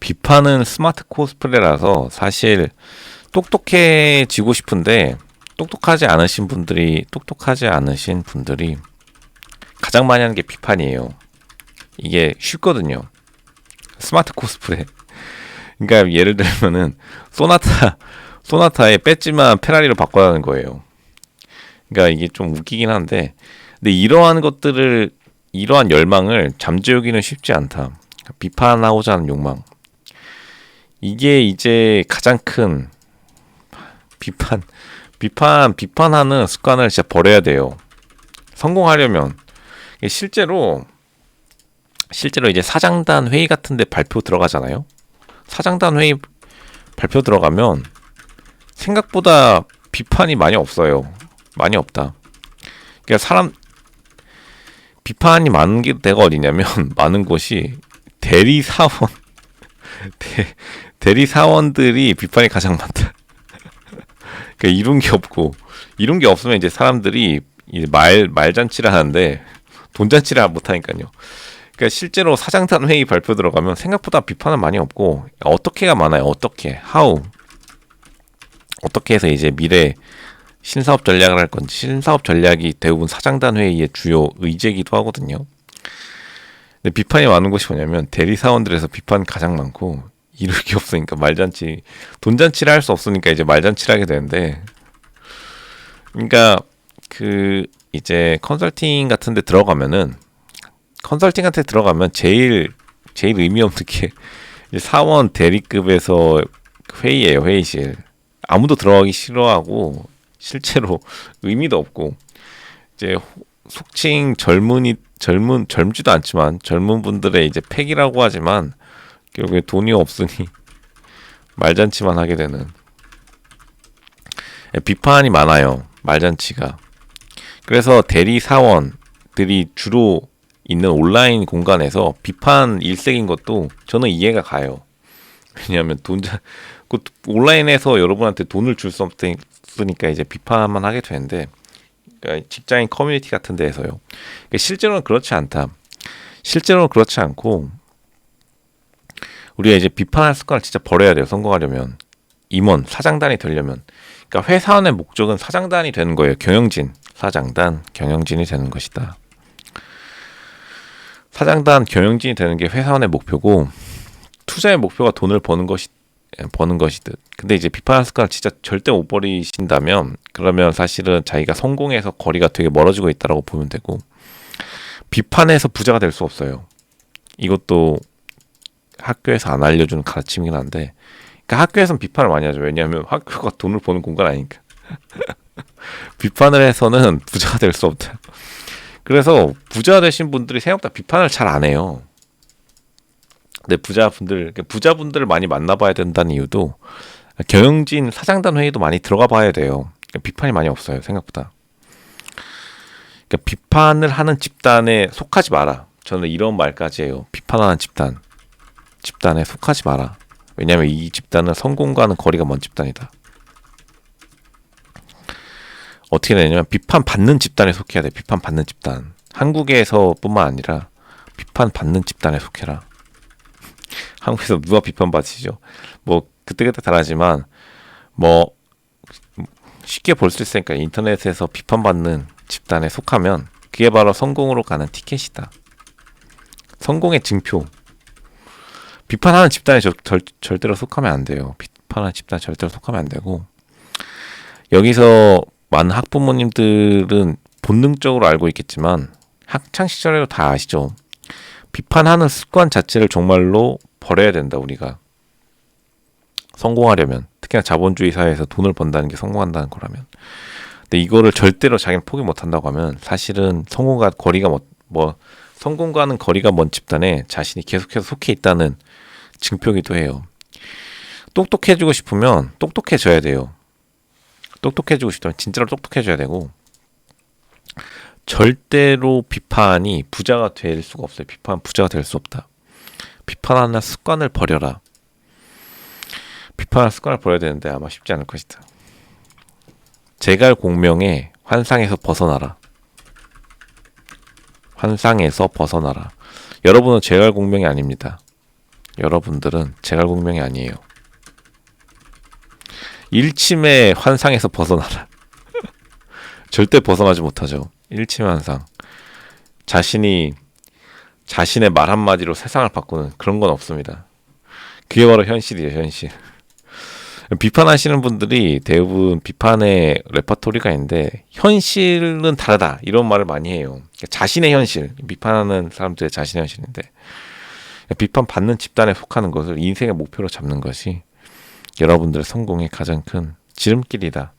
비판은 스마트 코스프레라서 사실 똑똑해지고 싶은데 똑똑하지 않으신 분들이 가장 많이 하는 게 비판이에요. 이게 쉽거든요. 스마트 코스프레. 그러니까 예를 들면은 소나타의 배지만 페라리로 바꿔라는 거예요. 그러니까 이게 좀 웃기긴 한데, 근데 이러한 열망을 잠재우기는 쉽지 않다. 비판하고자 하는 욕망. 이게 이제 가장 큰 비판하는 습관을 진짜 버려야 돼요. 성공하려면. 실제로 이제 사장단 회의 같은 데 발표 들어가잖아요. 사장단 회의 발표 들어가면 생각보다 비판이 많이 없어요. 많이 없다. 그러니까 비판이 많은 게 데가 어디냐면 많은 곳이 대리사원들이 비판이 가장 많다. 그러니까 이런 게 없으면 이제 사람들이 이제 말잔치를 하는데 돈잔치를 못 하니까요. 그러니까 실제로 사장단 회의 발표 들어가면 생각보다 비판은 많이 없고 어떻게가 많아요. 어떻게 해서 이제 미래 신사업 전략을 할 건지, 신사업 전략이 대부분 사장단 회의의 주요 의제이기도 하거든요. 근데 비판이 많은 곳이 뭐냐면 대리사원들에서 비판 가장 많고, 이룰 게 없으니까 돈잔치를 할 수 없으니까 이제 말잔치를 하게 되는데, 그러니까 이제 컨설팅한테 들어가면 제일 의미 없는 게 사원 대리급에서 회의예요. 회의실. 아무도 들어가기 싫어하고 실제로 의미도 없고, 이제 속칭 젊지도 않지만 젊은 분들의 이제 팩이라고 하지만 결국에 돈이 없으니 말잔치만 하게 되는, 비판이 많아요. 말잔치가. 그래서 대리사원들이 주로 있는 온라인 공간에서 비판 일색인 것도 저는 이해가 가요. 왜냐하면 온라인에서 여러분한테 돈을 줄 수 없으니까 이제 비판만 하게 되는데, 그러니까 직장인 커뮤니티 같은 데에서요. 그러니까 실제로는 그렇지 않다. 실제로는 그렇지 않고 우리가 이제 비판할 습관을 진짜 버려야 돼요. 성공하려면. 임원, 사장단이 되려면. 그러니까 회사원의 목적은 사장단이 되는 거예요. 경영진이 되는 것이다. 사장단, 경영진이 되는 게 회사원의 목표고, 투자의 목표가 돈을 버는 것이듯. 근데 이제 비판할 습관을 진짜 절대 못 버리신다면, 그러면 사실은 자기가 성공해서 거리가 되게 멀어지고 있다라고 보면 되고, 비판해서 부자가 될 수 없어요. 이것도 학교에서 안 알려주는 가르침이긴 한데, 그러니까 학교에서는 비판을 많이 하죠. 왜냐하면 학교가 돈을 버는 공간 아니니까. 비판을 해서는 부자가 될 수 없다. 그래서 부자 되신 분들이 생각보다 비판을 잘 안 해요. 근데 부자분들을 많이 만나봐야 된다는 이유도, 경영진 사장단 회의도 많이 들어가 봐야 돼요. 그러니까 비판이 많이 없어요. 생각보다. 그러니까 비판을 하는 집단에 속하지 마라. 저는 이런 말까지 해요. 비판하는 집단에 속하지 마라. 왜냐하면 이 집단은 성공과는 거리가 먼 집단이다. 어떻게 되냐면 비판받는 집단에 속해야 돼. 비판받는 집단. 한국에서뿐만 아니라 비판받는 집단에 속해라. 한국에서 누가 비판받으시죠? 뭐 그때그때 다르지만 뭐 쉽게 볼 수 있으니까 인터넷에서 비판받는 집단에 속하면 그게 바로 성공으로 가는 티켓이다. 성공의 증표. 비판하는 집단에 절대로 속하면 안 돼요. 비판하는 집단에 절대로 속하면 안 되고, 여기서 많은 학부모님들은 본능적으로 알고 있겠지만 학창 시절에도 다 아시죠. 비판하는 습관 자체를 정말로 버려야 된다. 우리가 성공하려면, 특히나 자본주의 사회에서 돈을 번다는 게 성공한다는 거라면. 근데 이거를 절대로 자기는 포기 못한다고 하면 사실은 성공과는 거리가 먼 집단에 자신이 계속해서 속해 있다는 증표기도 해요. 똑똑해지고 싶으면 똑똑해져야 돼요. 똑똑해지고 싶다면 진짜로 똑똑해져야 되고, 절대로 비판이 부자가 될 수가 없어요. 비판 부자가 될 수 없다. 비판하는 습관을 버려라. 비판하는 습관을 버려야 되는데 아마 쉽지 않을 것이다. 제갈 공명의 환상에서 벗어나라. 환상에서 벗어나라. 여러분은 제갈 공명이 아닙니다. 여러분들은 제갈공명이 아니에요. 일침의 환상에서 벗어나라. 절대 벗어나지 못하죠. 일침의 환상. 자신의 말 한마디로 세상을 바꾸는 그런 건 없습니다. 그게 바로 현실이에요, 현실. 비판하시는 분들이 대부분 비판의 레퍼토리가 있는데 현실은 다르다 이런 말을 많이 해요. 그러니까 자신의 현실, 비판하는 사람들의 자신의 현실인데 비판받는 집단에 속하는 것을 인생의 목표로 잡는 것이 여러분들의 성공의 가장 큰 지름길이다.